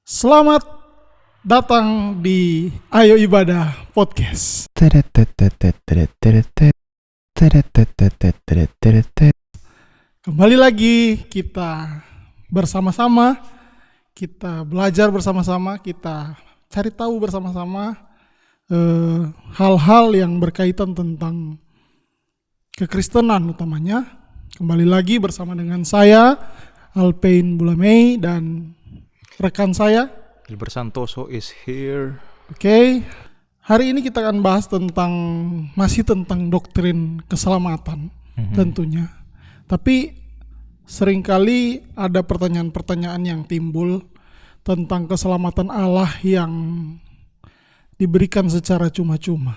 Selamat datang di Ayo Ibadah Podcast. Kembali lagi kita bersama-sama, kita belajar bersama-sama, kita cari tahu bersama-sama hal-hal yang berkaitan tentang kekristenan utamanya. Kembali lagi bersama dengan saya, Alpein Bulamei, dan rekan saya Gilbert Santoso is here. Oke, hari ini kita akan bahas masih tentang doktrin keselamatan tentunya. Tapi seringkali ada pertanyaan-pertanyaan yang timbul tentang keselamatan Allah yang diberikan secara cuma-cuma.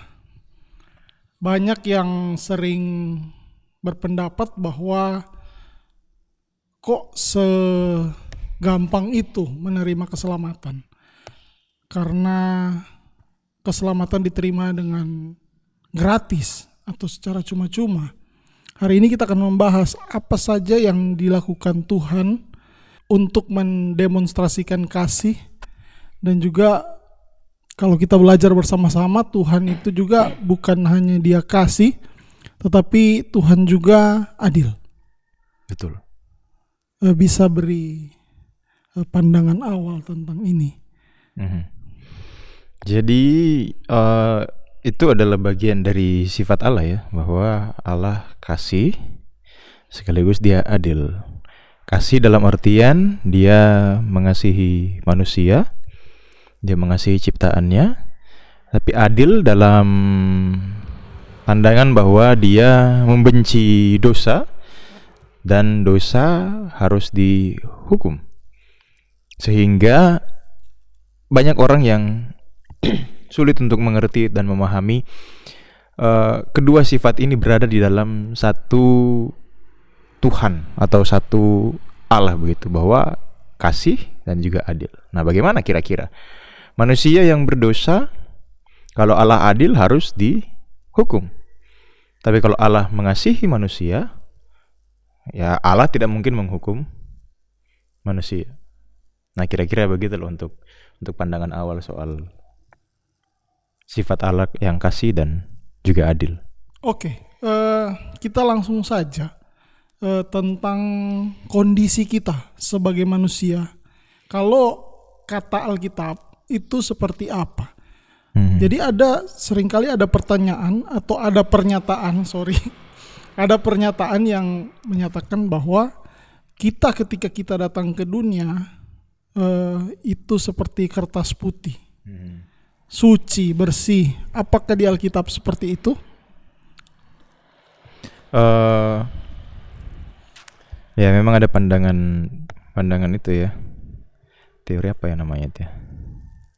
Banyak yang sering berpendapat bahwa kok gampang itu menerima keselamatan, karena keselamatan diterima dengan gratis atau secara cuma-cuma. Hari ini kita akan membahas apa saja yang dilakukan Tuhan untuk mendemonstrasikan kasih, dan juga kalau kita belajar bersama-sama, Tuhan itu juga bukan hanya Dia kasih, tetapi Tuhan juga adil. Betul. Bisa beri pandangan awal tentang ini. Jadi itu adalah bagian dari sifat Allah ya, bahwa Allah kasih sekaligus Dia adil. Kasih dalam artian Dia mengasihi manusia, Dia mengasihi ciptaannya, tapi adil dalam pandangan bahwa Dia membenci dosa dan dosa harus dihukum. Sehingga banyak orang yang sulit untuk mengerti dan memahami kedua sifat ini berada di dalam satu Tuhan atau satu Allah begitu, bahwa kasih dan juga adil. Nah, bagaimana kira-kira manusia yang berdosa, kalau Allah adil harus dihukum. Tapi kalau Allah mengasihi manusia, ya Allah tidak mungkin menghukum manusia. Nah, kira-kira begitu loh untuk pandangan awal soal sifat Allah yang kasih dan juga adil. Oke, kita langsung saja tentang kondisi kita sebagai manusia. Kalau kata Alkitab itu seperti apa? Jadi seringkali ada pertanyaan atau ada pernyataan, ada pernyataan yang menyatakan bahwa kita ketika kita datang ke dunia itu seperti kertas putih, suci, bersih. Apakah di Alkitab seperti itu? Ya memang ada pandangan itu ya. Teori apa ya namanya itu ya?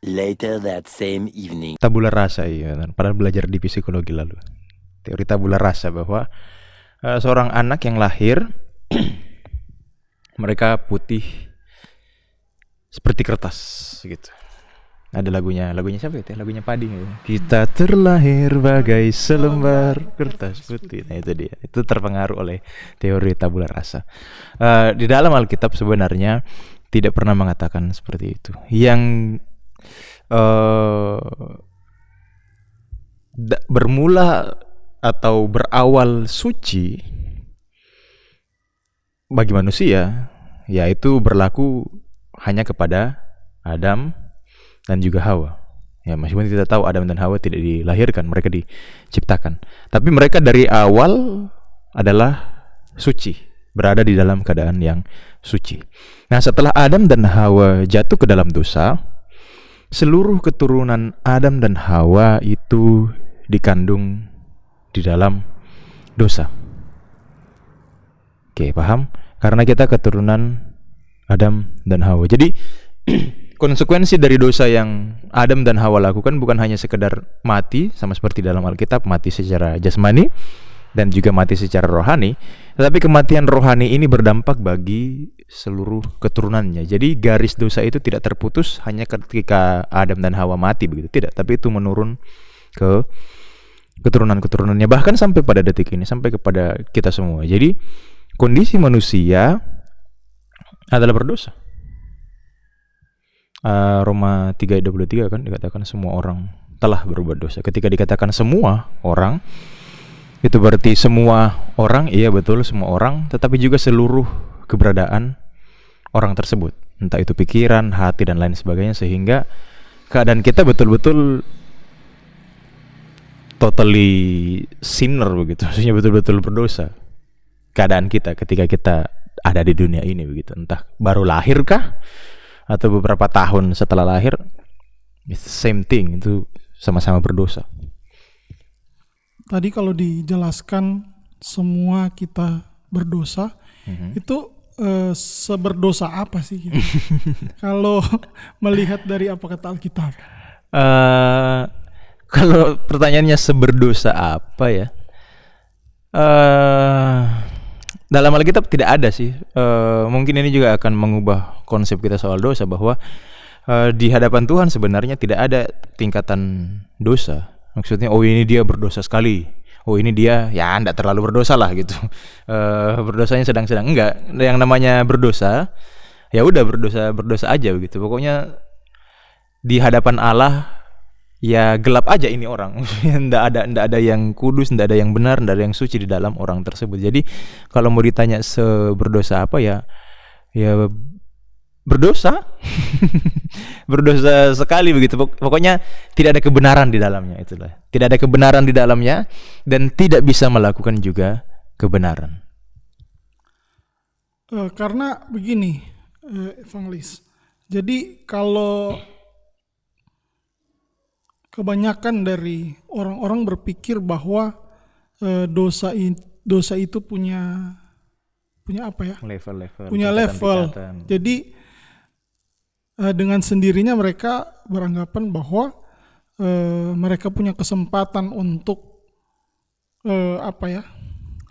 Later that same evening. Tabula rasa, ya. Padahal belajar di psikologi lalu. Teori tabula rasa bahwa seorang anak yang lahir mereka putih seperti kertas gitu. Ada lagunya siapa itu? Lagunya Padi gitu. Kita terlahir bagai selembar kertas putih. Nah itu dia. Itu terpengaruh oleh teori tabula rasa. Di dalam Alkitab sebenarnya tidak pernah mengatakan seperti itu. Yang bermula atau berawal suci bagi manusia, yaitu berlaku hanya kepada Adam dan juga Hawa. Ya, meskipun kita tahu Adam dan Hawa tidak dilahirkan, mereka diciptakan. Tapi mereka dari awal adalah suci, berada di dalam keadaan yang suci. Nah, setelah Adam dan Hawa jatuh ke dalam dosa, seluruh keturunan Adam dan Hawa itu dikandung di dalam dosa. Oke, paham? Karena kita keturunan Adam dan Hawa. Jadi konsekuensi dari dosa yang Adam dan Hawa lakukan bukan hanya sekedar mati, sama seperti dalam Alkitab, mati secara jasmani dan juga mati secara rohani, tetapi kematian rohani ini berdampak bagi seluruh keturunannya. Jadi garis dosa itu tidak terputus hanya ketika Adam dan Hawa mati begitu, tidak, tapi itu menurun ke keturunan-keturunannya, bahkan sampai pada detik ini, sampai kepada kita semua. Jadi kondisi manusia adalah berdosa. Roma 3:23 kan dikatakan semua orang telah berbuat dosa. Ketika dikatakan semua orang, itu berarti semua orang, iya betul semua orang, tetapi juga seluruh keberadaan orang tersebut, entah itu pikiran, hati dan lain sebagainya, sehingga keadaan kita betul-betul totally sinner begitu, maksudnya betul-betul berdosa. Keadaan kita ketika kita ada di dunia ini begitu, entah baru lahir kah atau beberapa tahun setelah lahir, it's the same thing, itu sama-sama berdosa. Tadi kalau dijelaskan semua kita berdosa, itu seberdosa apa sih gitu? Kalau melihat dari apa kata Alkitab? Kalau pertanyaannya seberdosa apa ya? Dalam Alkitab tidak ada sih. Mungkin ini juga akan mengubah konsep kita soal dosa, bahwa di hadapan Tuhan sebenarnya tidak ada tingkatan dosa. Maksudnya, oh ini dia berdosa sekali, oh ini dia ya tidak terlalu berdosa lah gitu. Berdosanya sedang-sedang. Enggak, yang namanya berdosa ya udah berdosa aja begitu. Pokoknya di hadapan Allah ya gelap aja ini orang. Ndak ada yang kudus, ndak ada yang benar, ndak ada yang suci di dalam orang tersebut. Jadi kalau mau ditanya seberdosa apa ya berdosa. Berdosa sekali begitu. Pokoknya tidak ada kebenaran di dalamnya, itulah. Tidak ada kebenaran di dalamnya dan tidak bisa melakukan juga kebenaran. Karena begini, Evangelis. Jadi kalau kebanyakan dari orang-orang berpikir bahwa dosa itu punya apa ya? Level-level. Punya level. Jadi dengan sendirinya mereka beranggapan bahwa mereka punya kesempatan untuk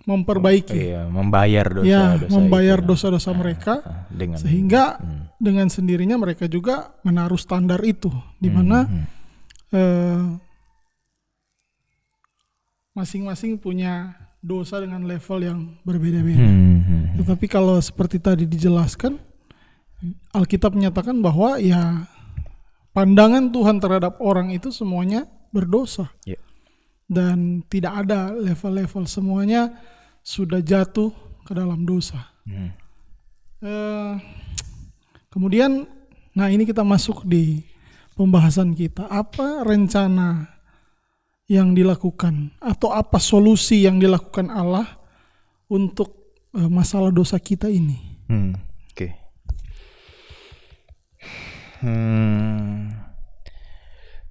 memperbaiki, membayar dosa-dosa mereka, sehingga dengan sendirinya mereka juga menaruh standar itu, di mana masing-masing punya dosa dengan level yang berbeda-beda. Tetapi kalau seperti tadi dijelaskan, Alkitab menyatakan bahwa ya pandangan Tuhan terhadap orang itu semuanya berdosa. Dan tidak ada level-level, semuanya sudah jatuh ke dalam dosa. Kemudian, nah ini kita masuk di pembahasan kita. Apa rencana yang dilakukan atau apa solusi yang dilakukan Allah untuk masalah dosa kita ini? Oke.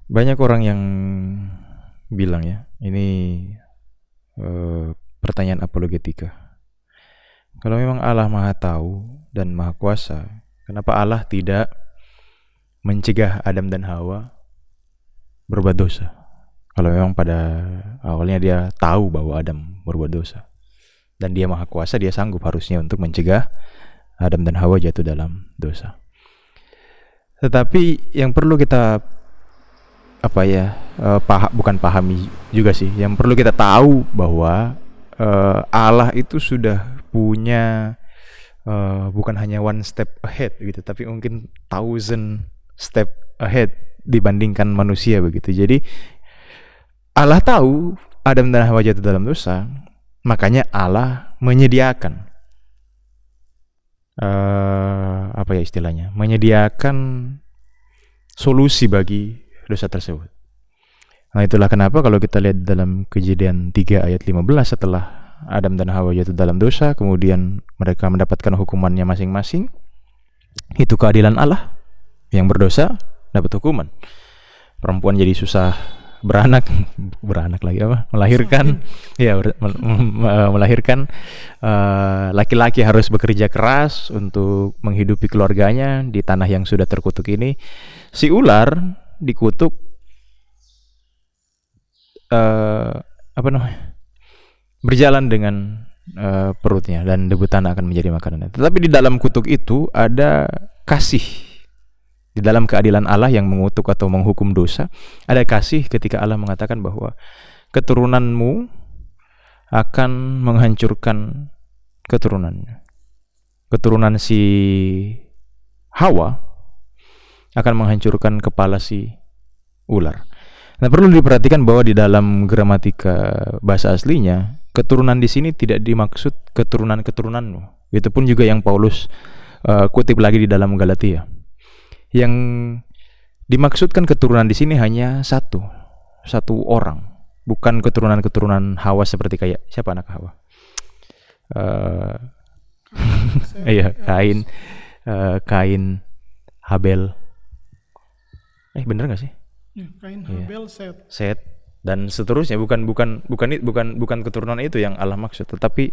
Banyak orang yang bilang ya, ini pertanyaan apologetika. Kalau memang Allah Maha Tahu dan Maha Kuasa, kenapa Allah tidak mencegah Adam dan Hawa berbuat dosa? Kalau memang pada awalnya dia tahu bahwa Adam berbuat dosa dan dia Maha Kuasa, dia sanggup harusnya untuk mencegah Adam dan Hawa jatuh dalam dosa. Tetapi yang perlu kita bukan pahami juga sih, yang perlu kita tahu bahwa Allah itu sudah punya bukan hanya one step ahead gitu, tapi mungkin 1000 step ahead dibandingkan manusia begitu. Jadi Allah tahu Adam dan Hawa jatuh dalam dosa, makanya Allah menyediakan menyediakan solusi bagi dosa tersebut. Nah itulah kenapa kalau kita lihat dalam Kejadian 3 ayat 15, setelah Adam dan Hawa jatuh dalam dosa, kemudian mereka mendapatkan hukumannya masing-masing, itu keadilan Allah. Yang berdosa dapat hukuman. Perempuan jadi susah melahirkan. Melahirkan. Laki-laki harus bekerja keras untuk menghidupi keluarganya di tanah yang sudah terkutuk ini. Si ular dikutuk berjalan dengan perutnya, dan debu tanah akan menjadi makanannya. Tetapi di dalam kutuk itu ada kasih. Di dalam keadilan Allah yang mengutuk atau menghukum dosa, ada kasih ketika Allah mengatakan bahwa keturunanmu akan menghancurkan keturunannya. Keturunan si Hawa akan menghancurkan kepala si ular. Nah, perlu diperhatikan bahwa di dalam gramatika bahasa aslinya, keturunan di sini tidak dimaksud keturunan-keturunanmu. Itu pun juga yang Paulus kutip lagi di dalam Galatia. Yang dimaksudkan keturunan di sini hanya satu orang, bukan keturunan Hawa seperti kayak siapa anak Hawa? Iya, Kain, Habel. Bener nggak sih? Ya, Kain, Habel, Set dan seterusnya. Bukan keturunan itu yang Allah maksud, tetapi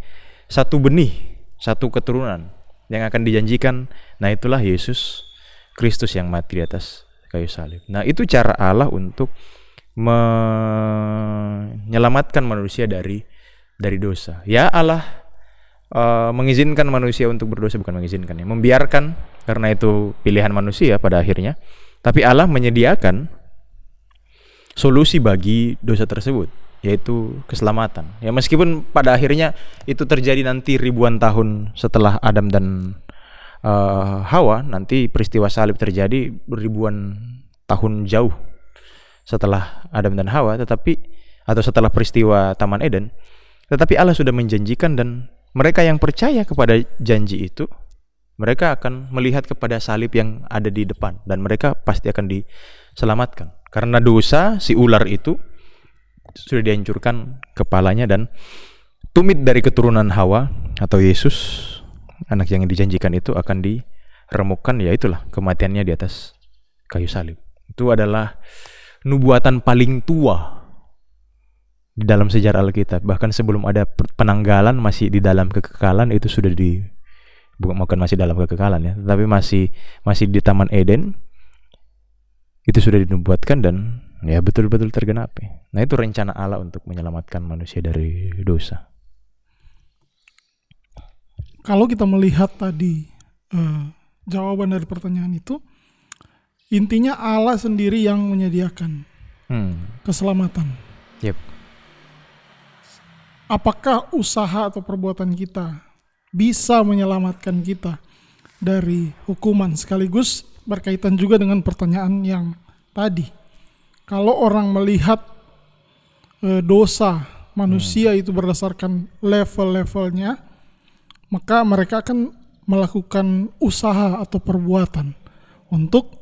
satu benih, satu keturunan yang akan dijanjikan. Nah, itulah Yesus Kristus yang mati di atas kayu salib. Nah, itu cara Allah untuk menyelamatkan manusia dari dosa. Ya, Allah mengizinkan manusia untuk berdosa, bukan mengizinkan ya, membiarkan, karena itu pilihan manusia pada akhirnya. Tapi Allah menyediakan solusi bagi dosa tersebut, yaitu keselamatan. Ya, meskipun pada akhirnya itu terjadi nanti ribuan tahun setelah Adam dan Hawa, nanti peristiwa salib terjadi ribuan tahun jauh setelah Adam dan Hawa, atau setelah peristiwa Taman Eden. Tetapi Allah sudah menjanjikan, dan mereka yang percaya kepada janji itu, mereka akan melihat kepada salib yang ada di depan, dan mereka pasti akan diselamatkan. Karena dosa si ular itu sudah dihancurkan kepalanya, dan tumit dari keturunan Hawa atau Yesus, anak yang dijanjikan itu, akan diremukkan, ya itulah kematiannya di atas kayu salib. Itu adalah nubuatan paling tua di dalam sejarah Alkitab. Bahkan sebelum ada penanggalan, masih di dalam kekekalan, itu sudah bukan masih dalam kekekalan ya, tetapi masih di Taman Eden. Itu sudah dinubuatkan dan ya betul-betul tergenapi. Nah, itu rencana Allah untuk menyelamatkan manusia dari dosa. Kalau kita melihat tadi jawaban dari pertanyaan itu, intinya Allah sendiri yang menyediakan keselamatan. Yep. Apakah usaha atau perbuatan kita bisa menyelamatkan kita dari hukuman? Sekaligus berkaitan juga dengan pertanyaan yang tadi. Kalau orang melihat dosa manusia itu berdasarkan level-levelnya, maka mereka akan melakukan usaha atau perbuatan untuk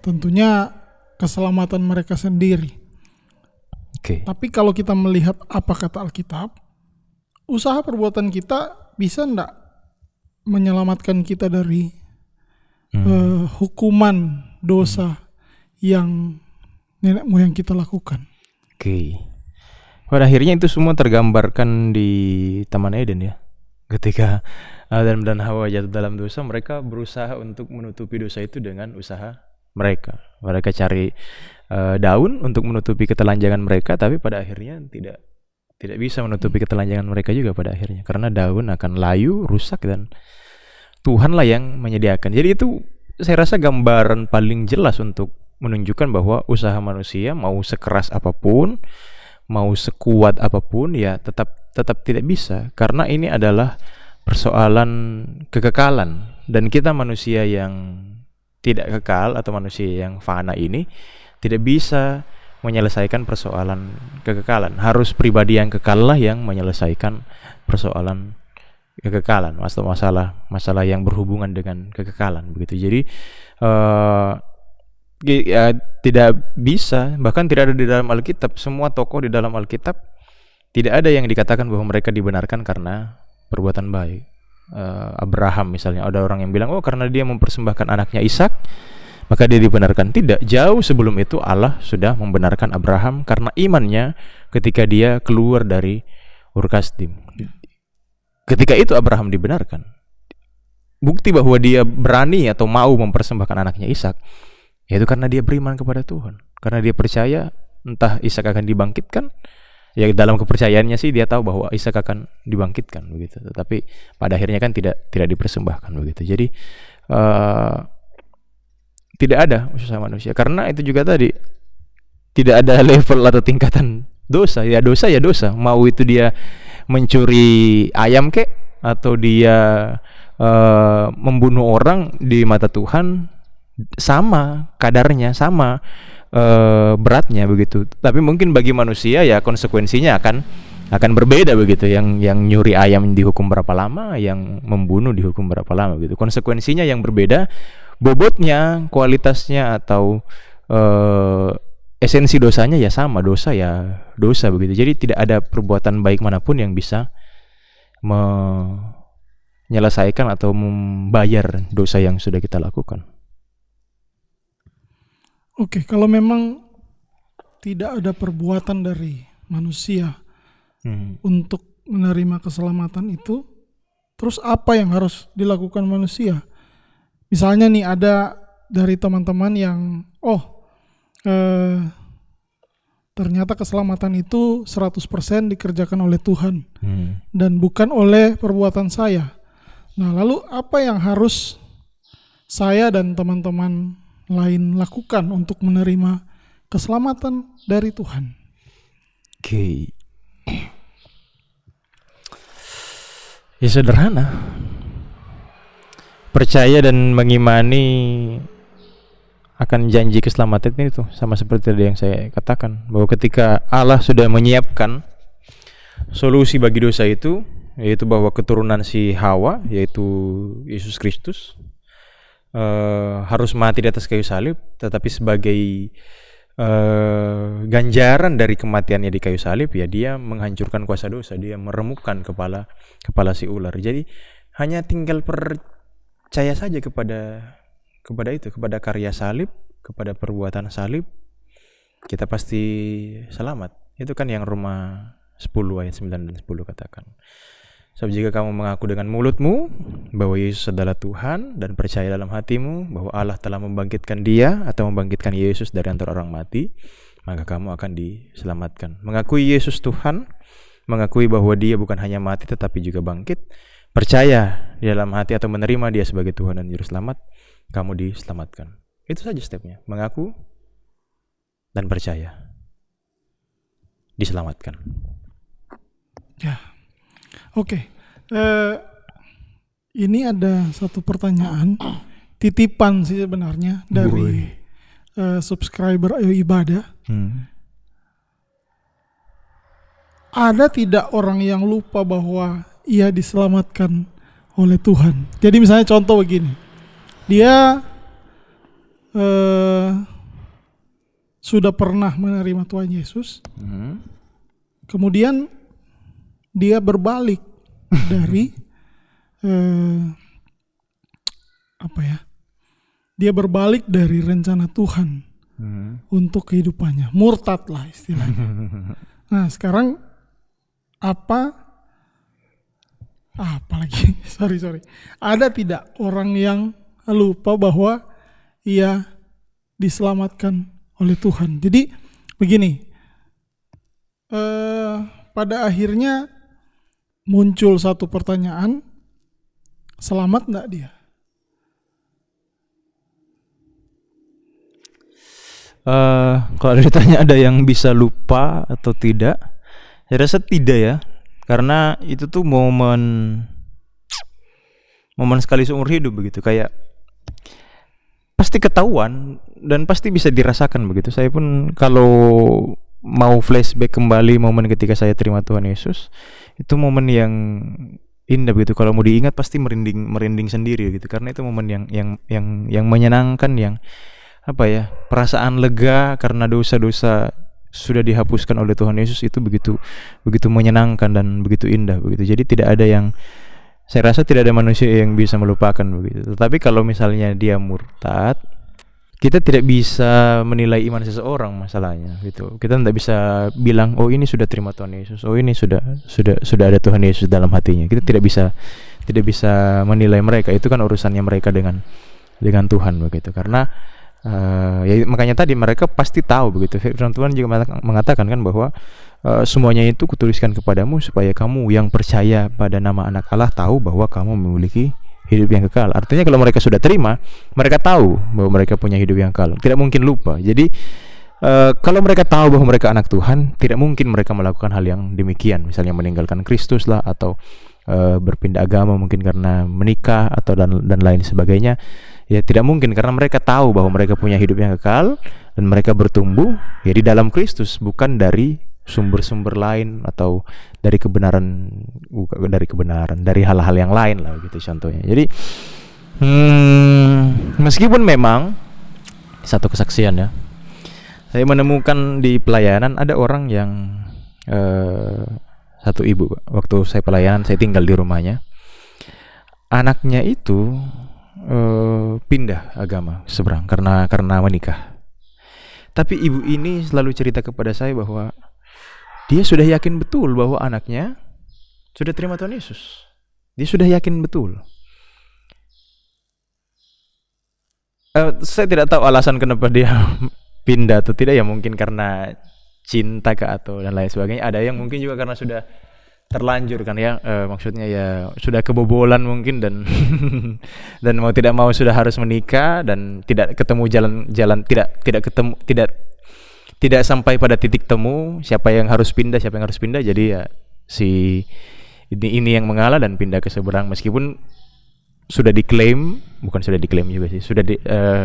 tentunya keselamatan mereka sendiri. Okay. Tapi kalau kita melihat apa kata Alkitab, usaha perbuatan kita bisa enggak menyelamatkan kita dari hukuman dosa yang nenek moyang kita lakukan. Oke. Pada akhirnya itu semua tergambarkan di Taman Eden ya. Ketika Adam dan Hawa jatuh dalam dosa, mereka berusaha untuk menutupi dosa itu dengan usaha mereka. Mereka cari daun untuk menutupi ketelanjangan mereka, tapi pada akhirnya tidak bisa menutupi ketelanjangan mereka juga pada akhirnya, karena daun akan layu, rusak, dan Tuhanlah yang menyediakan. Jadi itu saya rasa gambaran paling jelas untuk menunjukkan bahwa usaha manusia mau sekeras apapun, mau sekuat apapun, ya tetap tidak bisa, karena ini adalah persoalan kekekalan, dan kita manusia yang tidak kekal atau manusia yang fana ini tidak bisa menyelesaikan persoalan kekekalan. Harus pribadi yang kekal lah yang menyelesaikan persoalan kekekalan, masalah yang berhubungan dengan kekekalan begitu. Jadi tidak bisa, bahkan tidak ada di dalam Alkitab. Semua tokoh di dalam Alkitab tidak ada yang dikatakan bahwa mereka dibenarkan karena perbuatan baik. Abraham misalnya, ada orang yang bilang, oh karena dia mempersembahkan anaknya Ishak maka dia dibenarkan. Tidak, jauh sebelum itu Allah sudah membenarkan Abraham karena imannya ketika dia keluar dari Ur Kasdim. Ketika itu Abraham dibenarkan. Bukti bahwa dia berani atau mau mempersembahkan anaknya Ishak, yaitu karena dia beriman kepada Tuhan. Karena dia percaya entah Ishak akan dibangkitkan, ya dalam kepercayaannya sih dia tahu bahwa Ishak akan dibangkitkan begitu. Tetapi pada akhirnya kan tidak dipersembahkan begitu. Jadi tidak ada usaha manusia, karena itu juga tadi tidak ada level atau tingkatan dosa. Ya dosa, mau itu dia mencuri ayam kek, atau dia membunuh orang, di mata Tuhan sama kadarnya, sama beratnya begitu. Tapi mungkin bagi manusia ya konsekuensinya akan berbeda begitu. Yang nyuri ayam dihukum berapa lama, yang membunuh dihukum berapa lama gitu. Konsekuensinya yang berbeda, bobotnya, kualitasnya atau esensi dosanya ya sama, dosa ya dosa begitu. Jadi tidak ada perbuatan baik manapun yang bisa menyelesaikan atau membayar dosa yang sudah kita lakukan. Oke, kalau memang tidak ada perbuatan dari manusia untuk menerima keselamatan itu, terus apa yang harus dilakukan manusia? Misalnya nih ada dari teman-teman yang ternyata keselamatan itu 100% dikerjakan oleh Tuhan dan bukan oleh perbuatan saya. Nah, lalu apa yang harus saya dan teman-teman lain lakukan untuk menerima keselamatan dari Tuhan? Oke. Ya sederhana. Percaya dan mengimani akan janji keselamatan itu, sama seperti tadi yang saya katakan, bahwa ketika Allah sudah menyiapkan solusi bagi dosa itu, yaitu bahwa keturunan si Hawa, yaitu Yesus Kristus, harus mati di atas kayu salib, tetapi sebagai ganjaran dari kematiannya di kayu salib, ya dia menghancurkan kuasa dosa, dia meremukkan kepala si ular. Jadi hanya tinggal percaya saja kepada itu, kepada karya salib, kepada perbuatan salib, kita pasti selamat. Itu kan yang Roma 10 ayat 9 dan 10 katakan. Sebab jika kamu mengaku dengan mulutmu bahwa Yesus adalah Tuhan dan percaya dalam hatimu bahwa Allah telah membangkitkan dia atau membangkitkan Yesus dari antara orang mati, maka kamu akan diselamatkan. Mengakui Yesus Tuhan, mengakui bahwa dia bukan hanya mati tetapi juga bangkit, percaya di dalam hati atau menerima dia sebagai Tuhan dan Juru Selamat, kamu diselamatkan. Itu saja stepnya, mengaku dan percaya, diselamatkan. Ya. Oke, ini ada satu pertanyaan titipan sih sebenarnya dari subscriber Ayo Ibadah. Ada tidak orang yang lupa bahwa ia diselamatkan oleh Tuhan? Jadi misalnya contoh begini, dia sudah pernah menerima Tuhan Yesus, kemudian dia berbalik dari dia berbalik dari rencana Tuhan untuk kehidupannya, murtad lah istilahnya. Nah sekarang apalagi sorry ada tidak orang yang lupa bahwa ia diselamatkan oleh Tuhan? Jadi begini, pada akhirnya muncul satu pertanyaan, selamat enggak dia? Kalau ditanya ada yang bisa lupa atau tidak, saya rasa tidak ya, karena itu tuh momen sekali seumur hidup begitu, kayak pasti ketahuan dan pasti bisa dirasakan begitu. Saya pun kalau mau flashback kembali momen ketika saya terima Tuhan Yesus, itu momen yang indah begitu. Kalau mau diingat pasti merinding sendiri gitu, karena itu momen yang menyenangkan, yang perasaan lega karena dosa-dosa sudah dihapuskan oleh Tuhan Yesus, itu begitu menyenangkan dan begitu indah begitu. Jadi tidak ada yang, saya rasa tidak ada manusia yang bisa melupakan begitu. Tetapi kalau misalnya dia murtad, kita tidak bisa menilai iman seseorang masalahnya gitu. Kita tidak bisa bilang ini sudah terima Tuhan Yesus, ini sudah ada Tuhan Yesus dalam hatinya. Kita tidak bisa menilai mereka. Itu kan urusannya mereka dengan Tuhan begitu. Karena ya makanya tadi mereka pasti tahu begitu. Firman Tuhan juga mengatakan kan bahwa semuanya itu kutuliskan kepadamu supaya kamu yang percaya pada nama Anak Allah tahu bahwa kamu memiliki hidup yang kekal. Artinya kalau mereka sudah terima, mereka tahu bahwa mereka punya hidup yang kekal, tidak mungkin lupa. Jadi kalau mereka tahu bahwa mereka anak Tuhan, tidak mungkin mereka melakukan hal yang demikian, misalnya meninggalkan Kristus lah, atau berpindah agama mungkin karena menikah atau dan lain sebagainya. Ya tidak mungkin, karena mereka tahu bahwa mereka punya hidup yang kekal dan mereka bertumbuh ya di dalam Kristus, bukan dari sumber-sumber lain atau dari kebenaran, bukan dari hal-hal yang lain lah gitu contohnya. Jadi meskipun memang satu kesaksian ya, saya menemukan di pelayanan ada orang yang satu ibu, waktu saya pelayanan saya tinggal di rumahnya, anaknya itu pindah agama seberang karena menikah. Tapi ibu ini selalu cerita kepada saya bahwa dia sudah yakin betul bahwa anaknya sudah terima Tuhan Yesus. Dia sudah yakin betul. Saya tidak tahu alasan kenapa dia pindah atau tidak, ya mungkin karena cinta kah atau dan lain sebagainya. Ada yang mungkin juga karena sudah terlanjur kan ya, maksudnya ya sudah kebobolan mungkin dan dan mau tidak mau sudah harus menikah dan tidak ketemu jalan tidak sampai pada titik temu siapa yang harus pindah, jadi ya si ini yang mengalah dan pindah ke seberang, meskipun sudah diklaim juga sih,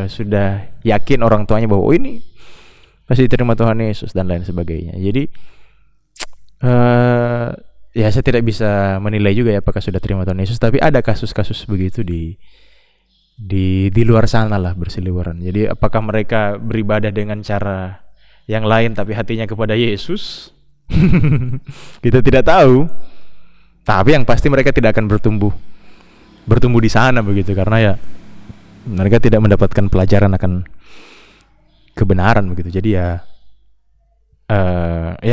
sudah yakin orang tuanya bahwa oh ini pasti diterima Tuhan Yesus dan lain sebagainya. Jadi ya saya tidak bisa menilai juga ya apakah sudah terima Tuhan Yesus, tapi ada kasus-kasus begitu di luar sana lah berseliweran. Jadi apakah mereka beribadah dengan cara yang lain tapi hatinya kepada Yesus? Kita tidak tahu. Tapi yang pasti mereka tidak akan bertumbuh di sana begitu, karena ya mereka tidak mendapatkan pelajaran akan kebenaran begitu. Jadi ya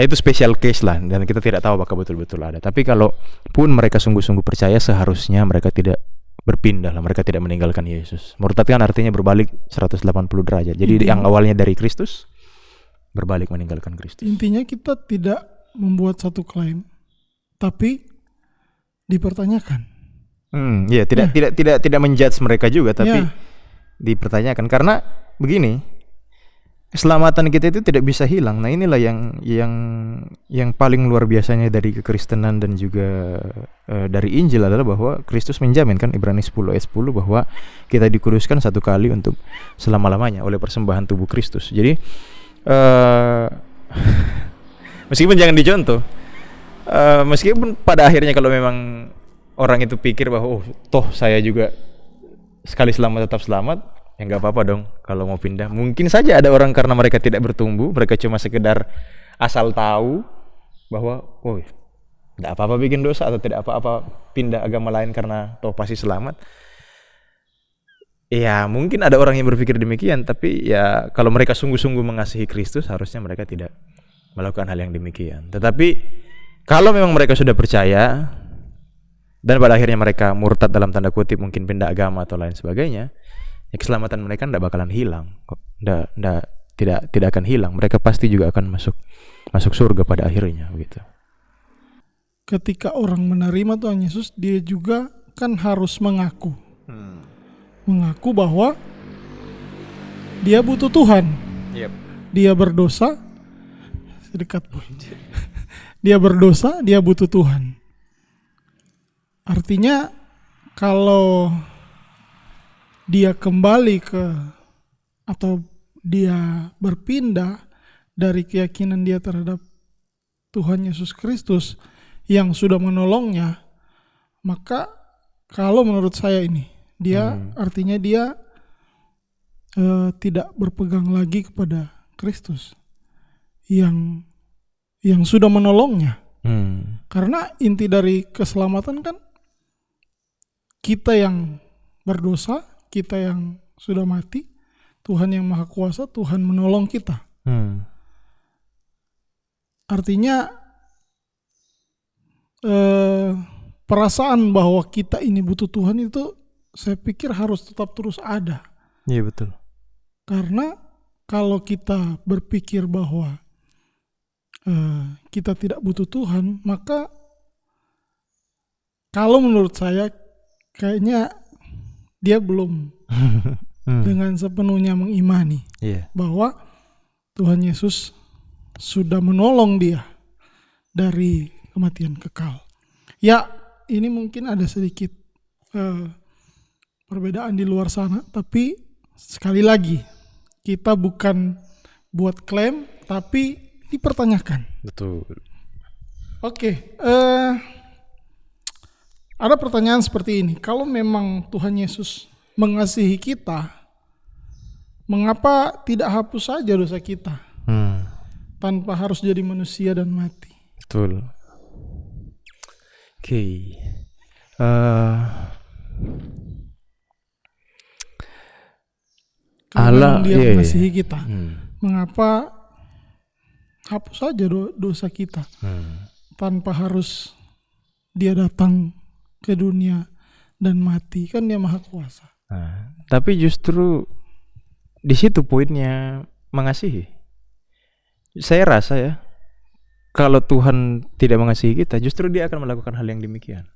itu special case lah, dan kita tidak tahu apakah betul-betul ada. Tapi kalau pun mereka sungguh-sungguh percaya, seharusnya mereka tidak berpindah lah, mereka tidak meninggalkan Yesus. Murtad kan artinya berbalik 180 derajat. Jadi yang awalnya dari Kristus berbalik meninggalkan Kristus. Intinya kita tidak membuat satu klaim, tapi dipertanyakan. Tidak menjudge mereka juga, tapi dipertanyakan, karena begini, keselamatan kita itu tidak bisa hilang. Nah inilah yang paling luar biasanya dari kekristenan dan juga dari Injil adalah bahwa Kristus menjamin kan, Ibrani 10 ayat 10, bahwa kita dikuduskan satu kali untuk selama-lamanya oleh persembahan tubuh Kristus. Jadi meskipun jangan dicontoh, meskipun pada akhirnya kalau memang orang itu pikir bahwa toh saya juga sekali selamat tetap selamat, ya nggak apa-apa dong kalau mau pindah. Mungkin saja ada orang karena mereka tidak bertumbuh, mereka cuma sekedar asal tahu bahwa tidak apa-apa bikin dosa atau tidak apa-apa pindah agama lain karena toh pasti selamat. Ya mungkin ada orang yang berpikir demikian, tapi ya kalau mereka sungguh-sungguh mengasihi Kristus, harusnya mereka tidak melakukan hal yang demikian. Tetapi kalau memang mereka sudah percaya dan pada akhirnya mereka murtad dalam tanda kutip, mungkin pindah agama atau lain sebagainya, ya keselamatan mereka tidak bakalan hilang kok. Tidak akan hilang. Mereka pasti juga akan masuk surga pada akhirnya begitu. Ketika orang menerima Tuhan Yesus, dia juga kan harus mengaku bahwa dia butuh Tuhan. Dia berdosa, dia berdosa, dia butuh Tuhan. Artinya kalau dia kembali atau dia berpindah dari keyakinan dia terhadap Tuhan Yesus Kristus yang sudah menolongnya, maka kalau menurut saya ini dia artinya dia tidak berpegang lagi kepada Kristus yang sudah menolongnya. Karena inti dari keselamatan kan kita yang berdosa, kita yang sudah mati, Tuhan yang Maha Kuasa, Tuhan menolong kita. Artinya perasaan bahwa kita ini butuh Tuhan itu saya pikir harus tetap terus ada. Iya betul. Karena kalau kita berpikir bahwa kita tidak butuh Tuhan, maka kalau menurut saya kayaknya dia belum dengan sepenuhnya mengimani bahwa Tuhan Yesus sudah menolong dia dari kematian kekal. Ya, ini mungkin ada sedikit perbedaan di luar sana, tapi sekali lagi kita bukan buat klaim tapi dipertanyakan. Betul. Oke, ada pertanyaan seperti ini. Kalau memang Tuhan Yesus mengasihi kita, mengapa tidak hapus saja dosa kita tanpa harus jadi manusia dan mati? Betul. Oke. Kalau Allah, memang dia iya. mengasihi kita, mengapa hapus saja dosa kita tanpa harus dia datang ke dunia dan mati? Kan dia maha kuasa. Nah, tapi justru di situ poinnya mengasihi. Saya rasa ya, kalau Tuhan tidak mengasihi kita, justru dia akan melakukan hal yang demikian.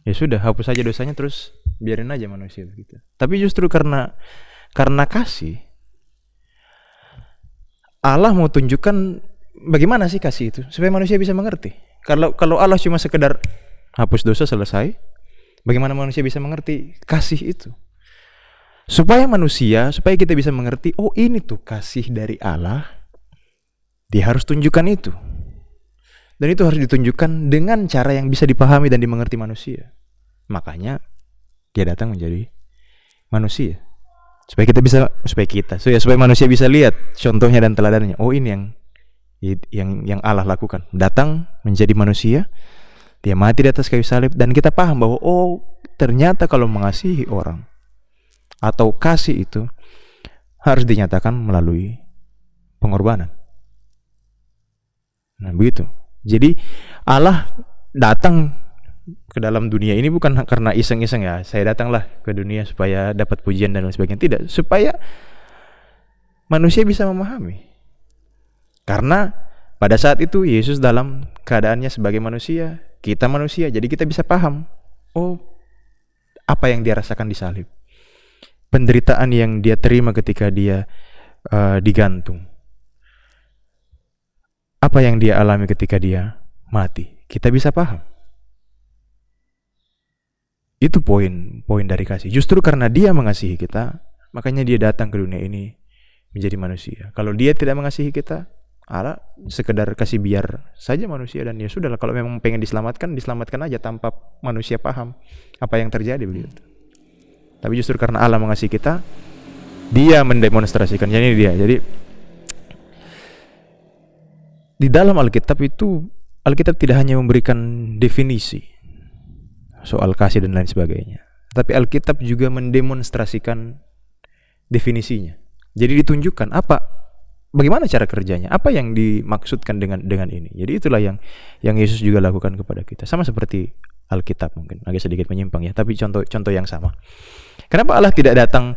Ya sudah, hapus saja dosanya, terus biarin aja manusia begitu. Tapi justru karena kasih, Allah mau tunjukkan bagaimana sih kasih itu supaya manusia bisa mengerti. Kalau Allah cuma sekedar hapus dosa selesai, bagaimana manusia bisa mengerti kasih itu? Supaya kita bisa mengerti, oh ini tuh kasih dari Allah, dia harus tunjukkan itu. Dan itu harus ditunjukkan dengan cara yang bisa dipahami dan dimengerti manusia. Makanya dia datang menjadi manusia. Supaya manusia bisa lihat contohnya dan teladannya. Oh ini yang Allah lakukan. Datang menjadi manusia, dia mati di atas kayu salib, dan kita paham bahwa oh ternyata kalau mengasihi orang atau kasih itu harus dinyatakan melalui pengorbanan. Nah begitu. Jadi Allah datang ke dalam dunia ini bukan karena iseng-iseng ya, saya datanglah ke dunia supaya dapat pujian dan lain sebagainya. Tidak, supaya manusia bisa memahami. Karena pada saat itu Yesus dalam keadaannya sebagai manusia, kita manusia, jadi kita bisa paham, oh apa yang dia rasakan di salib, penderitaan yang dia terima ketika dia digantung, apa yang dia alami ketika dia mati, kita bisa paham. Itu poin dari kasih. Justru karena dia mengasihi kita, makanya dia datang ke dunia ini menjadi manusia. Kalau dia tidak mengasihi kita, Allah sekedar kasih biar saja manusia, dan ya sudahlah, kalau memang pengen diselamatkan aja tanpa manusia paham apa yang terjadi begitu. Tapi justru karena Allah mengasihi kita, dia mendemonstrasikan. Jadi di dalam Alkitab tidak hanya memberikan definisi soal kasih dan lain sebagainya, tapi Alkitab juga mendemonstrasikan definisinya. Jadi ditunjukkan bagaimana cara kerjanya, apa yang dimaksudkan dengan ini. Jadi itulah yang Yesus juga lakukan kepada kita. Sama seperti Alkitab, mungkin agak sedikit menyimpang ya, tapi contoh yang sama. Kenapa Allah tidak datang?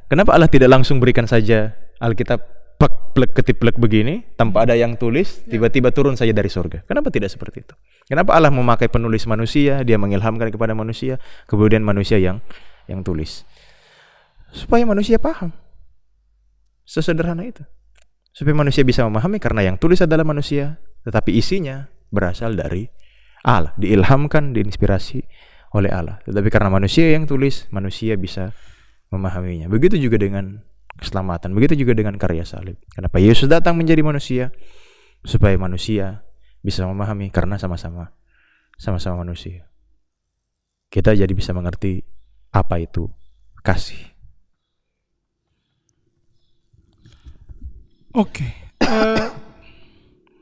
Kenapa Allah tidak langsung berikan saja Alkitab ketiplek begini tanpa ada yang tulis, tiba-tiba turun saja dari surga? Kenapa tidak seperti itu? Kenapa Allah memakai penulis manusia, dia mengilhamkan kepada manusia, kemudian manusia yang tulis? Supaya manusia paham. Sesederhana itu. Supaya manusia bisa memahami, karena yang tulis adalah manusia, tetapi isinya berasal dari Allah, diilhamkan, diinspirasi oleh Allah. Tetapi karena manusia yang tulis, manusia bisa memahaminya. Begitu juga dengan keselamatan, begitu juga dengan karya salib. Kenapa Yesus datang menjadi manusia? Supaya manusia bisa memahami, karena sama-sama manusia. Kita jadi bisa mengerti apa itu kasih. Oke,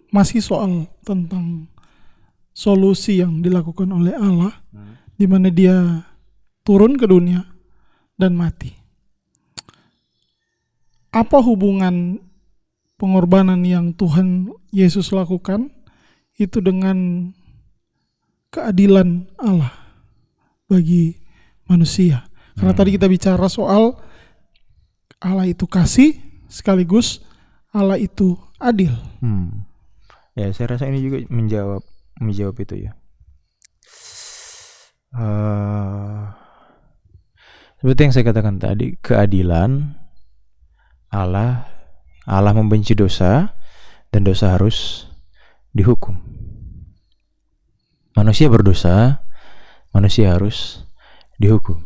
masih soal tentang solusi yang dilakukan oleh Allah, di mana dia turun ke dunia dan mati. Apa hubungan pengorbanan yang Tuhan Yesus lakukan itu dengan keadilan Allah bagi manusia? Karena tadi kita bicara soal Allah itu kasih, sekaligus Allah itu adil. Ya, saya rasa ini juga menjawab itu ya. Seperti yang saya katakan tadi, keadilan Allah membenci dosa, dan dosa harus dihukum. Manusia berdosa, manusia harus dihukum.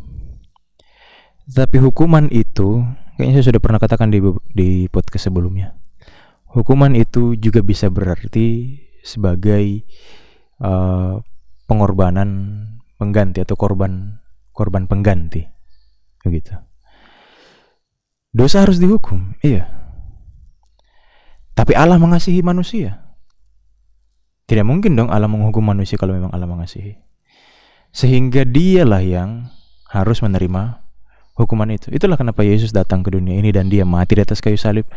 Tapi hukuman itu, kayaknya saya sudah pernah katakan di podcast sebelumnya. Hukuman itu juga bisa berarti sebagai pengorbanan pengganti atau korban pengganti, begitu. Dosa harus dihukum, iya. Tapi Allah mengasihi manusia. Tidak mungkin dong Allah menghukum manusia kalau memang Allah mengasihi. Sehingga dialah yang harus menerima hukuman itu. Itulah kenapa Yesus datang ke dunia ini dan dia mati di atas kayu salib.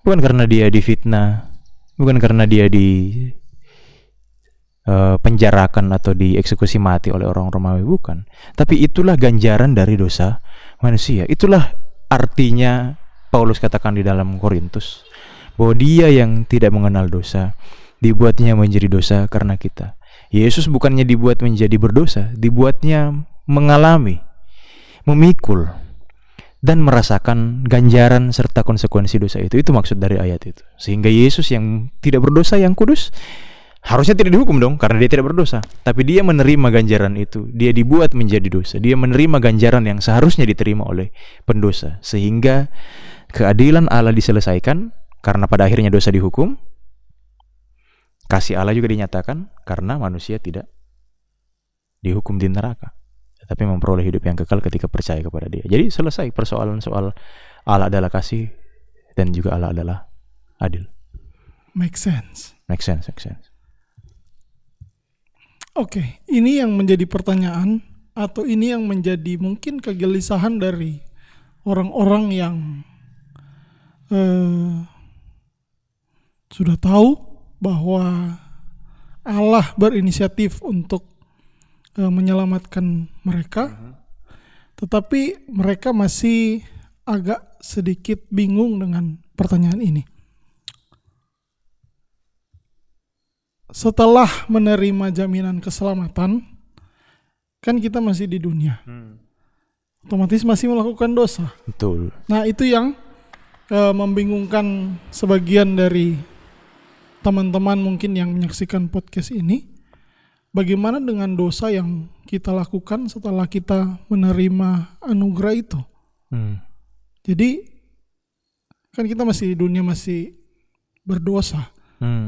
Bukan karena dia difitnah, bukan karena dia penjarakan atau dieksekusi mati oleh orang Romawi, bukan. Tapi itulah ganjaran dari dosa manusia. Itulah artinya Paulus katakan di dalam Korintus bahwa dia yang tidak mengenal dosa dibuatnya menjadi dosa karena kita. Yesus bukannya dibuat menjadi berdosa, dibuatnya mengalami, memikul dan merasakan ganjaran serta konsekuensi dosa itu. Itu maksud dari ayat itu. Sehingga Yesus yang tidak berdosa, yang kudus, harusnya tidak dihukum dong karena dia tidak berdosa. Tapi dia menerima ganjaran itu. Dia dibuat menjadi dosa. Dia menerima ganjaran yang seharusnya diterima oleh pendosa. Sehingga keadilan Allah diselesaikan karena pada akhirnya dosa dihukum. Kasih Allah juga dinyatakan karena manusia tidak dihukum di neraka, tetapi memperoleh hidup yang kekal ketika percaya kepada Dia. Jadi selesai persoalan soal Allah adalah kasih dan juga Allah adalah adil. Make sense. Oke, ini yang menjadi pertanyaan atau ini yang menjadi mungkin kegelisahan dari orang-orang yang sudah tahu bahwa Allah berinisiatif untuk menyelamatkan mereka, tetapi mereka masih agak sedikit bingung dengan pertanyaan ini. Setelah menerima jaminan keselamatan, kan kita masih di dunia, otomatis masih melakukan dosa. Betul. Nah, itu yang membingungkan sebagian dari teman-teman mungkin yang menyaksikan podcast ini. Bagaimana dengan dosa yang kita lakukan setelah kita menerima anugerah itu? Jadi kan kita masih di dunia, masih berdosa,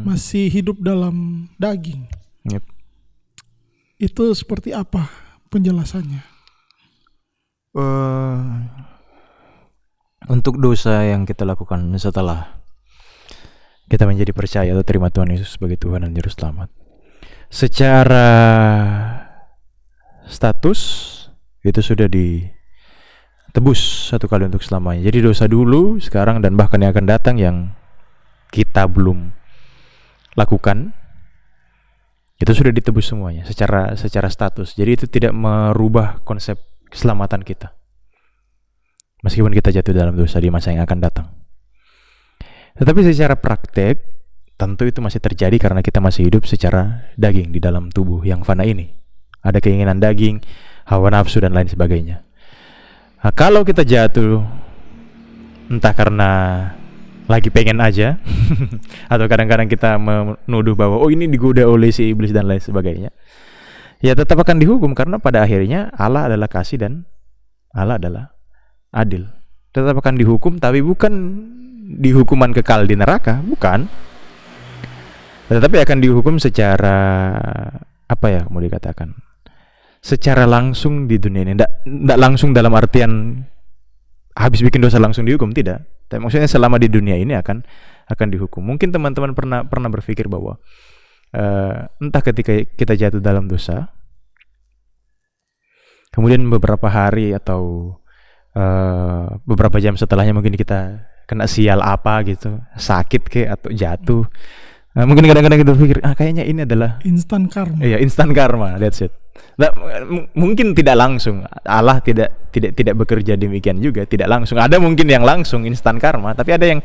masih hidup dalam daging. Yep. Itu seperti apa penjelasannya? Untuk dosa yang kita lakukan setelah kita menjadi percaya atau terima Tuhan Yesus sebagai Tuhan dan Juru Selamat, secara status itu sudah ditebus satu kali untuk selamanya. Jadi dosa dulu, sekarang, dan bahkan yang akan datang yang kita belum lakukan, itu sudah ditebus semuanya secara status. Jadi itu tidak merubah konsep keselamatan kita, meskipun kita jatuh dalam dosa di masa yang akan datang. Tetapi secara praktek tentu itu masih terjadi karena kita masih hidup secara daging di dalam tubuh yang fana ini. Ada keinginan daging, hawa nafsu dan lain sebagainya. Nah, kalau kita jatuh entah karena lagi pengen aja atau kadang-kadang kita menuduh bahwa ini digoda oleh si iblis dan lain sebagainya, ya tetap akan dihukum karena pada akhirnya Allah adalah kasih dan Allah adalah adil. Tetap akan dihukum, tapi bukan di hukuman kekal di neraka, bukan, tetapi akan dihukum secara mau dikatakan, secara langsung di dunia ini. Tidak langsung dalam artian habis bikin dosa langsung dihukum, tidak. Tapi maksudnya selama di dunia ini akan dihukum. Mungkin teman-teman pernah berpikir bahwa entah ketika kita jatuh dalam dosa, kemudian beberapa hari atau beberapa jam setelahnya mungkin kita kena sial apa gitu, sakit atau jatuh. Mungkin kadang-kadang kita berpikir kayaknya ini adalah instant karma. Iya, instant karma, that's it. Nah, mungkin tidak langsung. Allah tidak bekerja demikian juga, tidak langsung. Ada mungkin yang langsung instant karma, tapi ada yang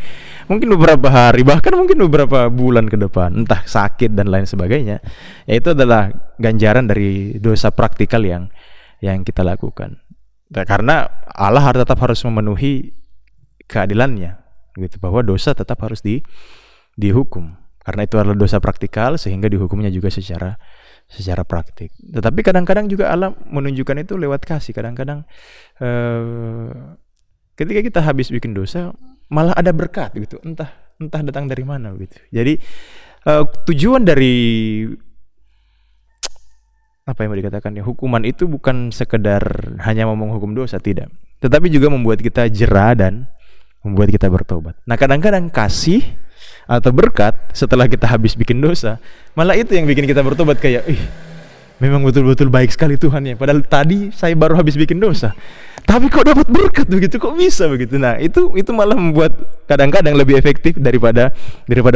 mungkin beberapa hari, bahkan mungkin beberapa bulan ke depan, entah sakit dan lain sebagainya. Itu adalah ganjaran dari dosa praktikal yang kita lakukan. Karena Allah tetap harus memenuhi keadilannya, gitu, bahwa dosa tetap harus dihukum. Karena itu adalah dosa praktikal, sehingga dihukumnya juga secara secara praktik. Tetapi kadang-kadang juga Allah menunjukkan itu lewat kasih. Kadang-kadang ketika kita habis bikin dosa, malah ada berkat gitu. Entah datang dari mana gitu. Jadi tujuan dari apa yang mau dikatakan ya, hukuman itu bukan sekedar hanya mau menghukum dosa, tidak, tetapi juga membuat kita jera dan membuat kita bertobat. Nah, kadang-kadang kasih atau berkat setelah kita habis bikin dosa, malah itu yang bikin kita bertobat, kayak memang betul-betul baik sekali Tuhan ya, padahal tadi saya baru habis bikin dosa, tapi kok dapat berkat begitu, kok bisa begitu. Nah, itu malah membuat kadang-kadang lebih efektif daripada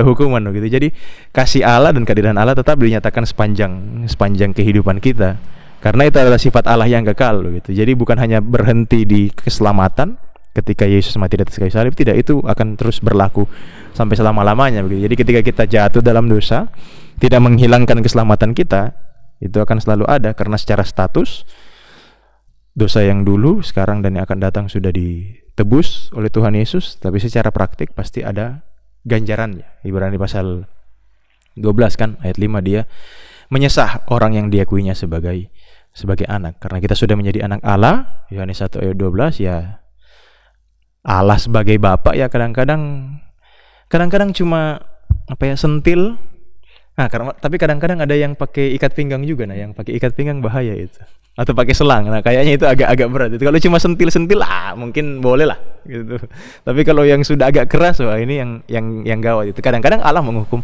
hukuman begitu. Jadi kasih Allah dan kehadiran Allah tetap dinyatakan sepanjang kehidupan kita, karena itu adalah sifat Allah yang kekal begitu. Jadi bukan hanya berhenti di keselamatan ketika Yesus mati di atas kayu salib, tidak, itu akan terus berlaku sampai selama-lamanya begitu. Jadi ketika kita jatuh dalam dosa, tidak menghilangkan keselamatan kita, itu akan selalu ada, karena secara status dosa yang dulu, sekarang, dan yang akan datang sudah ditebus oleh Tuhan Yesus. Tapi secara praktik pasti ada ganjarannya. Ibrani pasal 12 kan ayat 5, dia menyesah orang yang diakuinya sebagai anak, karena kita sudah menjadi anak Allah. Yohanes 1 ayat 12, ya Allah sebagai Bapa ya kadang-kadang cuma sentil. Nah, tapi kadang-kadang ada yang pakai ikat pinggang juga. Nah, yang pakai ikat pinggang bahaya itu. Atau pakai selang. Nah, kayaknya itu agak berat. Itu kalau cuma sentil-sentil mungkin boleh lah gitu. Tapi kalau yang sudah agak keras, wah ini yang gawat itu. Kadang-kadang Allah menghukum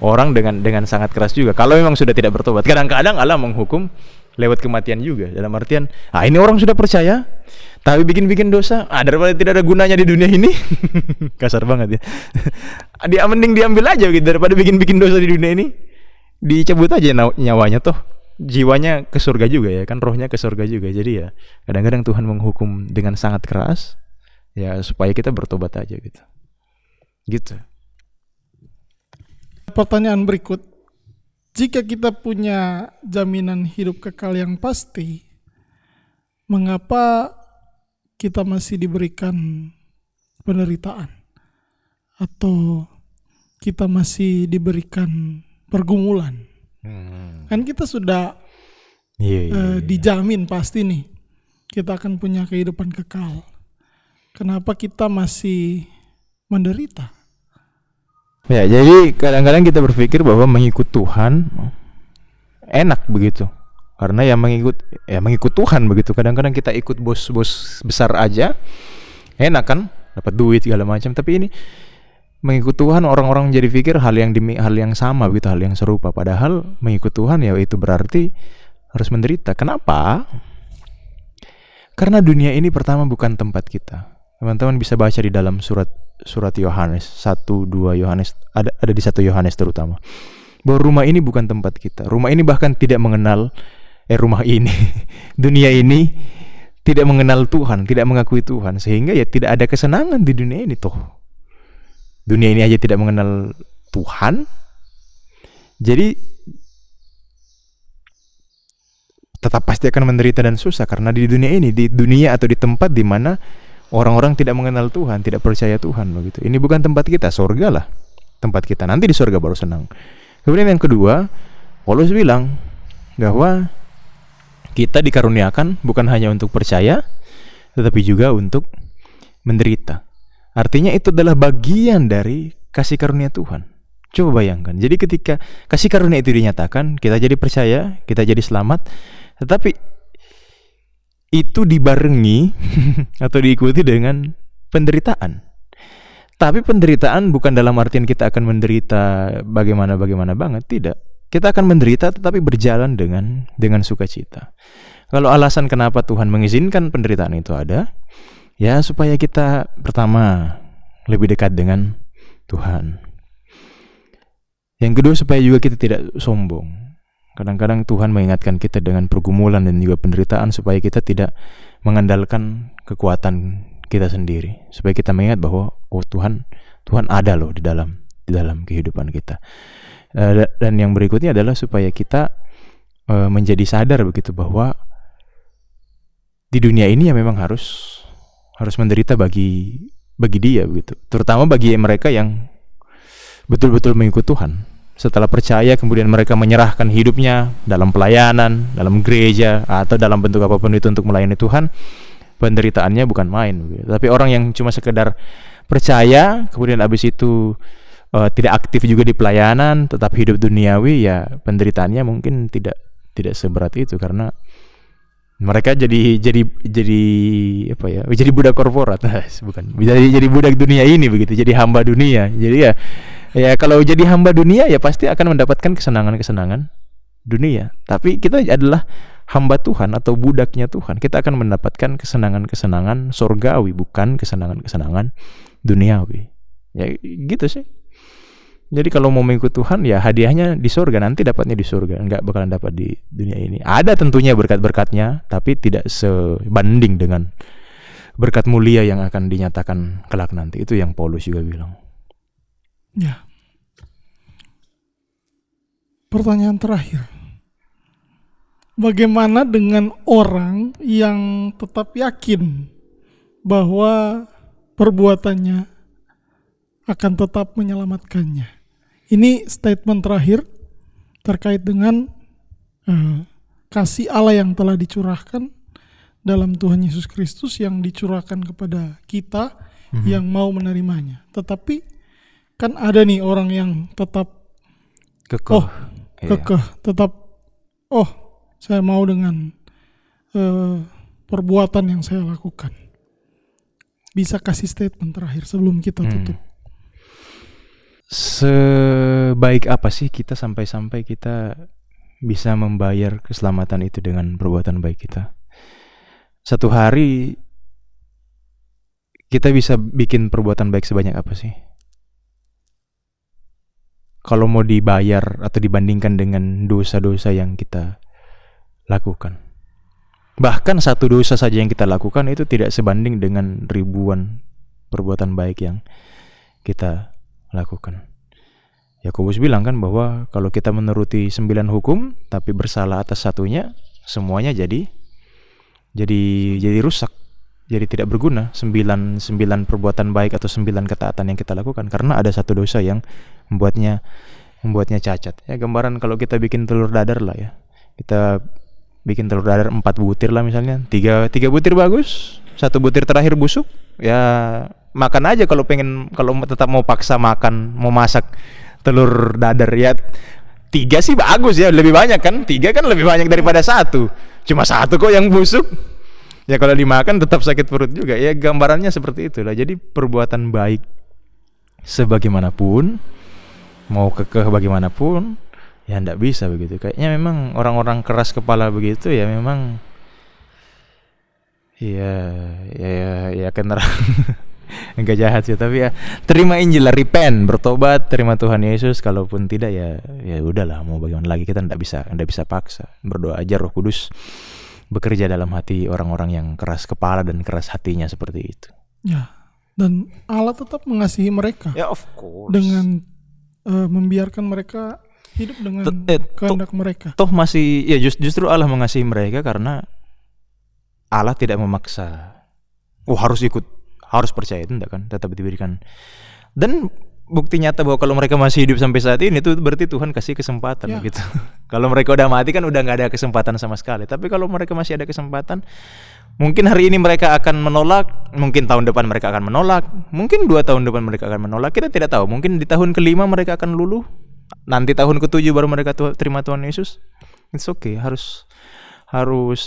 orang dengan sangat keras juga. Kalau memang sudah tidak bertobat. Kadang-kadang Allah menghukum lewat kematian juga. Dalam artian, ini orang sudah percaya tapi bikin dosa, daripada tidak ada gunanya di dunia ini. Kasar banget ya. Dia mending diambil aja gitu, daripada bikin dosa di dunia ini. Dicabut aja nyawanya, toh jiwanya ke surga juga ya kan, rohnya ke surga juga. Jadi ya kadang-kadang Tuhan menghukum dengan sangat keras ya supaya kita bertobat aja gitu. Pertanyaan berikut, jika kita punya jaminan hidup kekal yang pasti, mengapa kita masih diberikan penderitaan atau kita masih diberikan pergumulan? Kan kita sudah dijamin pasti nih kita akan punya kehidupan kekal. Kenapa kita masih menderita? Ya, jadi kadang-kadang kita berpikir bahwa mengikut Tuhan enak begitu. Karena mengikut Tuhan begitu. Kadang-kadang kita ikut bos-bos besar aja enak kan, dapat duit segala macam. Tapi ini mengikut Tuhan, orang-orang jadi pikir hal yang sama begitu, hal yang serupa. Padahal mengikut Tuhan ya itu berarti harus menderita. Kenapa? Karena dunia ini pertama bukan tempat kita. Teman-teman bisa baca di dalam surat Yohanes 1-2 Yohanes, ada di 1 Yohanes terutama, bahwa rumah ini bukan tempat kita. Rumah ini bahkan tidak mengenal rumah ini dunia ini tidak mengenal Tuhan, tidak mengakui Tuhan, sehingga ya tidak ada kesenangan di dunia ini. Toh dunia ini aja tidak mengenal Tuhan, jadi tetap pasti akan menderita dan susah. Karena di dunia atau di tempat di mana orang-orang tidak mengenal Tuhan, tidak percaya Tuhan begitu. Ini bukan tempat kita, surga lah tempat kita. Nanti di surga baru senang. Kemudian yang kedua, Paulus bilang bahwa kita dikaruniakan bukan hanya untuk percaya, tetapi juga untuk menderita. Artinya itu adalah bagian dari kasih karunia Tuhan. Coba bayangkan. Jadi ketika kasih karunia itu dinyatakan, kita jadi percaya, kita jadi selamat, tetapi itu dibarengi atau diikuti dengan penderitaan. Tapi penderitaan bukan dalam artian kita akan menderita bagaimana banget, tidak. Kita akan menderita tetapi berjalan dengan sukacita. Kalau alasan kenapa Tuhan mengizinkan penderitaan itu ada, ya supaya kita pertama lebih dekat dengan Tuhan. Yang kedua, supaya juga kita tidak sombong. Kadang-kadang Tuhan mengingatkan kita dengan pergumulan dan juga penderitaan supaya kita tidak mengandalkan kekuatan kita sendiri. Supaya kita mengingat bahwa Tuhan ada loh di dalam kehidupan kita. Dan yang berikutnya adalah supaya kita menjadi sadar begitu bahwa di dunia ini ya memang harus menderita bagi Dia begitu. Terutama bagi mereka yang betul-betul mengikut Tuhan. Setelah percaya kemudian mereka menyerahkan hidupnya dalam pelayanan, dalam gereja atau dalam bentuk apapun itu untuk melayani Tuhan, penderitaannya bukan main. Tapi orang yang cuma sekedar percaya kemudian habis itu tidak aktif juga di pelayanan, tetap hidup duniawi, ya penderitaannya mungkin tidak seberat itu karena mereka jadi apa ya? Jadi budak korporat, bukan. Jadi budak dunia ini begitu, jadi hamba dunia. Jadi ya kalau jadi hamba dunia ya pasti akan mendapatkan kesenangan-kesenangan dunia. Tapi kita adalah hamba Tuhan atau budaknya Tuhan. Kita akan mendapatkan kesenangan-kesenangan surgawi, bukan kesenangan-kesenangan duniawi. Ya gitu sih. Jadi kalau mau mengikut Tuhan ya hadiahnya di surga, nanti dapatnya di surga, enggak bakalan dapat di dunia ini. Ada tentunya berkat-berkatnya, tapi tidak sebanding dengan berkat mulia yang akan dinyatakan kelak nanti. Itu yang Paulus juga bilang. Ya. Pertanyaan terakhir. Bagaimana dengan orang yang tetap yakin bahwa perbuatannya akan tetap menyelamatkannya? Ini statement terakhir terkait dengan kasih Allah yang telah dicurahkan dalam Tuhan Yesus Kristus, yang dicurahkan kepada kita yang mau menerimanya. Tetapi kan ada nih orang yang tetap kekeh, tetap saya mau dengan perbuatan yang saya lakukan. Bisa kasih statement terakhir sebelum kita tutup? Sebaik apa sih kita sampai kita bisa membayar keselamatan itu dengan perbuatan baik kita? Satu hari kita bisa bikin perbuatan baik sebanyak apa sih? Kalau mau dibayar atau dibandingkan dengan dosa-dosa yang kita lakukan. Bahkan satu dosa saja yang kita lakukan itu tidak sebanding dengan ribuan perbuatan baik yang kita lakukan. Yakobus bilang kan bahwa kalau kita menuruti 9 hukum tapi bersalah atas satunya, semuanya jadi rusak, jadi tidak berguna. 9 perbuatan baik atau 9 ketaatan yang kita lakukan karena ada satu dosa yang membuatnya cacat. Ya gambaran kalau kita bikin telur dadar lah ya. Kita bikin telur dadar 4 butir lah misalnya. 3 butir bagus, 1 butir terakhir busuk. Ya makan aja kalau tetap mau paksa makan, mau masak telur dadar ya 3 sih bagus ya, lebih banyak kan, 3 kan lebih banyak daripada 1. Cuma 1 kok yang busuk. Ya kalau dimakan tetap sakit perut juga. Ya gambarannya seperti itulah. Jadi perbuatan baik sebagaimanapun, mau kekeh bagaimanapun, ya enggak bisa begitu. Kayaknya memang orang-orang keras kepala begitu ya memang ya kena enggak jahat sih, tapi ya terima Injil, repent, bertobat, terima Tuhan Yesus. Kalaupun tidak ya udahlah, mau bagaimana lagi, kita enggak bisa paksa. Berdoa aja Roh Kudus bekerja dalam hati orang-orang yang keras kepala dan keras hatinya seperti itu. Ya, dan Allah tetap mengasihi mereka. Ya of course. Dengan membiarkan mereka hidup dengan kehendak mereka. Toh masih ya justru Allah mengasihi mereka karena Allah tidak memaksa. Harus percaya, itu enggak kan, tetap diberikan. Dan bukti nyata bahwa kalau mereka masih hidup sampai saat ini itu berarti Tuhan kasih kesempatan gitu. Kalau mereka udah mati kan udah nggak ada kesempatan sama sekali. Tapi kalau mereka masih ada kesempatan, mungkin hari ini mereka akan menolak, mungkin tahun depan mereka akan menolak, mungkin 2 tahun depan mereka akan menolak. Kita tidak tahu. Mungkin di tahun ke-5 mereka akan luluh. Nanti tahun ke-7 baru mereka terima Tuhan Yesus. It's okay, harus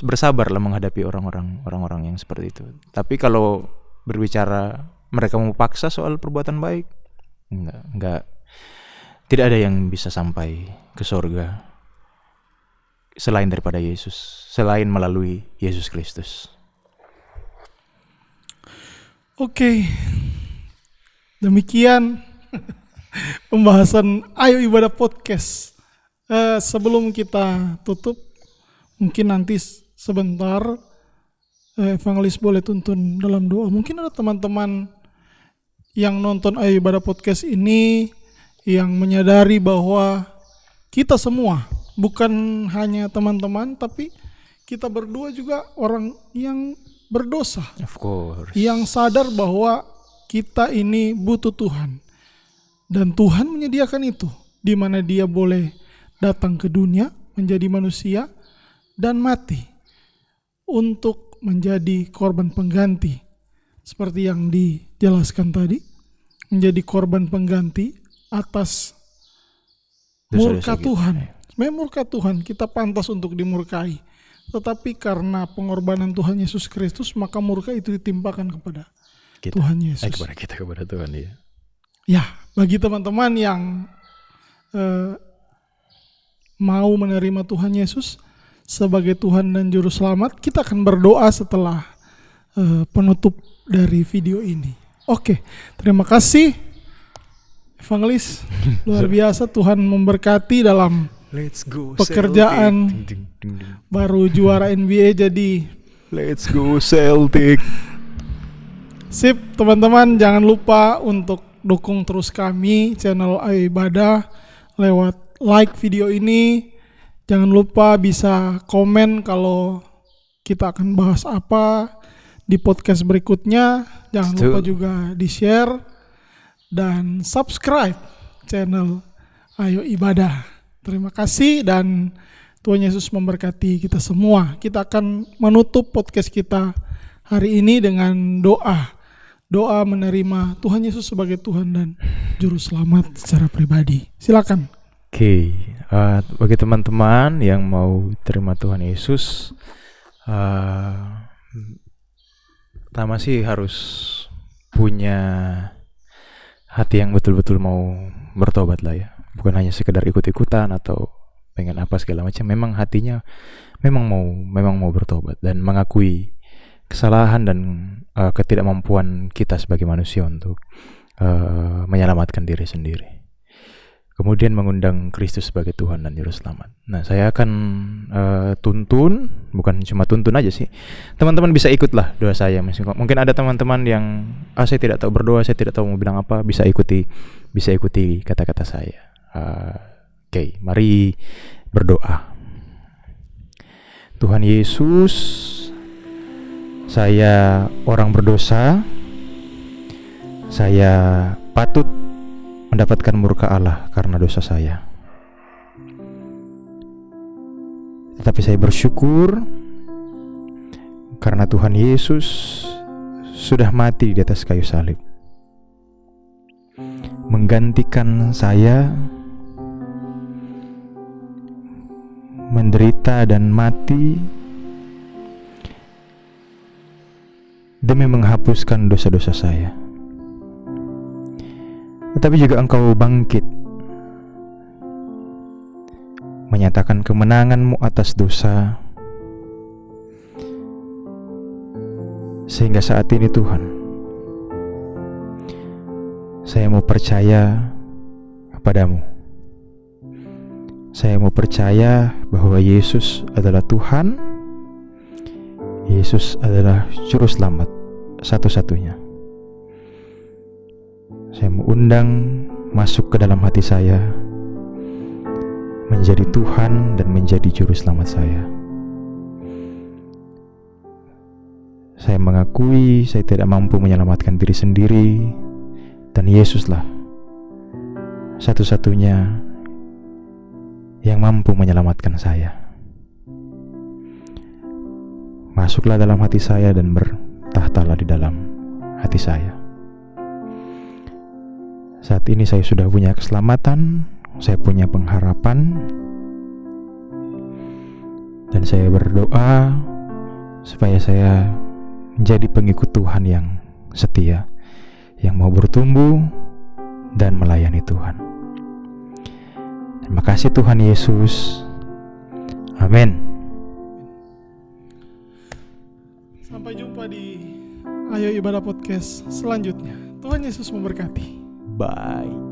bersabarlah menghadapi orang-orang yang seperti itu. Tapi kalau berbicara mereka mau paksa soal perbuatan baik, enggak, tidak ada yang bisa sampai ke surga selain daripada Yesus, selain melalui Yesus Kristus. Oke. Demikian pembahasan Ayo Ibadah Podcast. Sebelum kita tutup, mungkin nanti sebentar evangelis boleh tuntun dalam doa. Mungkin ada teman-teman yang nonton Ayo Ibadah Podcast ini yang menyadari bahwa kita semua, bukan hanya teman-teman, tapi kita berdua juga orang yang berdosa. Of course. Yang sadar bahwa kita ini butuh Tuhan. Dan Tuhan menyediakan itu di mana dia boleh datang ke dunia menjadi manusia dan mati untuk menjadi korban pengganti. Seperti yang dijelaskan tadi, menjadi korban pengganti atas murka Tuhan. Memang murka Tuhan, kita pantas untuk dimurkai. Tetapi karena pengorbanan Tuhan Yesus Kristus, maka murka itu ditimpakan kepada Tuhan Yesus. Kepada Tuhan, ya. Ya, bagi teman-teman yang mau menerima Tuhan Yesus sebagai Tuhan dan Juru Selamat, kita akan berdoa setelah penutup dari video ini. Oke, terima kasih Evangelis, luar biasa. Tuhan memberkati dalam pekerjaan baru juara NBA jadi Let's go Celtic. Sip, teman-teman, jangan lupa untuk dukung terus kami channel Ayo Ibadah lewat like video ini. Jangan lupa bisa komen kalau kita akan bahas apa di podcast berikutnya. Jangan lupa juga di-share dan subscribe channel Ayo Ibadah. Terima kasih dan Tuhan Yesus memberkati kita semua. Kita akan menutup podcast kita hari ini dengan doa. Doa menerima Tuhan Yesus sebagai Tuhan dan Juru Selamat secara pribadi. Silakan. Oke, bagi teman-teman yang mau terima Tuhan Yesus, pertama sih harus punya hati yang betul-betul mau bertobat lah ya. Bukan hanya sekedar ikut-ikutan atau pengen apa segala macam. Memang hatinya memang mau bertobat dan mengakui kesalahan dan ketidakmampuan kita sebagai manusia untuk menyelamatkan diri sendiri. Kemudian mengundang Kristus sebagai Tuhan dan Juru Selamat. Nah, saya akan tuntun, bukan cuma tuntun aja sih. Teman-teman bisa ikutlah doa saya. Mungkin ada teman-teman yang saya tidak tahu berdoa, saya tidak tahu mau bilang apa, bisa ikuti kata-kata saya. Oke, mari berdoa. Tuhan Yesus, saya orang berdosa. Saya patut mendapatkan murka Allah karena dosa saya. Tetapi saya bersyukur karena Tuhan Yesus sudah mati di atas kayu salib, menggantikan saya menderita dan mati demi menghapuskan dosa-dosa saya. Tetapi juga Engkau bangkit, menyatakan kemenangan-Mu atas dosa, sehingga saat ini Tuhan, saya mau percaya kepadamu. Saya mau percaya bahwa Yesus adalah Tuhan, Yesus adalah Juru Selamat satu-satunya. Saya mau undang masuk ke dalam hati saya, menjadi Tuhan dan menjadi Juru Selamat saya. Saya mengakui saya tidak mampu menyelamatkan diri sendiri, dan Yesuslah satu-satunya yang mampu menyelamatkan saya. Masuklah dalam hati saya dan bertahtalah di dalam hati saya. Saat ini saya sudah punya keselamatan, saya punya pengharapan, dan saya berdoa supaya saya menjadi pengikut Tuhan yang setia, yang mau bertumbuh dan melayani Tuhan. Terima kasih Tuhan Yesus. Amin. Sampai jumpa di Ayo Ibadah Podcast selanjutnya. Tuhan Yesus memberkati. Bye.